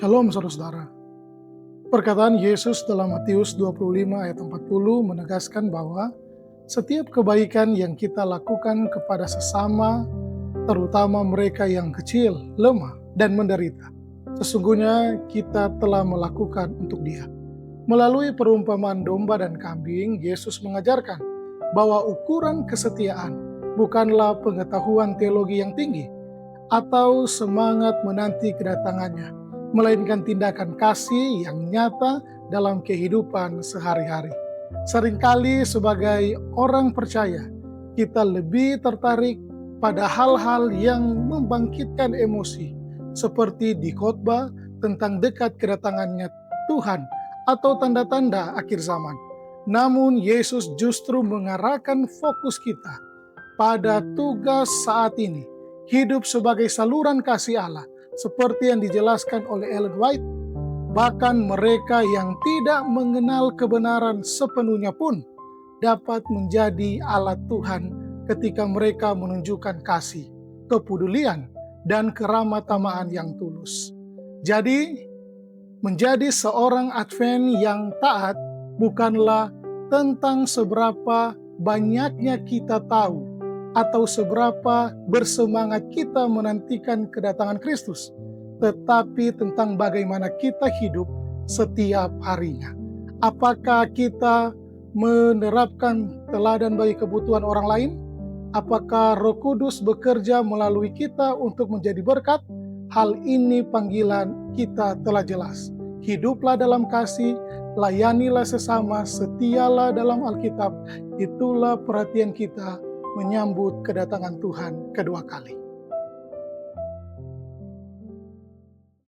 Shalom saudara-saudara. Perkataan Yesus dalam Matius 25 ayat 40 menegaskan bahwa setiap kebaikan yang kita lakukan kepada sesama, terutama mereka yang kecil, lemah, dan menderita, sesungguhnya kita telah melakukan untuk Dia. Melalui perumpamaan domba dan kambing, Yesus mengajarkan bahwa ukuran kesetiaan bukanlah pengetahuan teologi yang tinggi atau semangat menanti kedatangannya, melainkan tindakan kasih yang nyata dalam kehidupan sehari-hari. Seringkali sebagai orang percaya, kita lebih tertarik pada hal-hal yang membangkitkan emosi, seperti di khotbah tentang dekat kedatangannya Tuhan atau tanda-tanda akhir zaman. Namun Yesus justru mengarahkan fokus kita pada tugas saat ini, hidup sebagai saluran kasih Allah, seperti yang dijelaskan oleh Ellen White. Bahkan mereka yang tidak mengenal kebenaran sepenuhnya pun dapat menjadi alat Tuhan ketika mereka menunjukkan kasih, kepedulian, dan keramah-tamahan yang tulus. Jadi, menjadi seorang Advent yang taat bukanlah tentang seberapa banyaknya kita tahu atau seberapa bersemangat kita menantikan kedatangan Kristus, tetapi tentang bagaimana kita hidup setiap harinya. Apakah kita menerapkan teladan bagi kebutuhan orang lain? Apakah Roh Kudus bekerja melalui kita untuk menjadi berkat? Hal ini panggilan kita telah jelas. Hiduplah dalam kasih, layanilah sesama, setialah dalam Alkitab. Itulah perhatian kita menyambut kedatangan Tuhan kedua kali.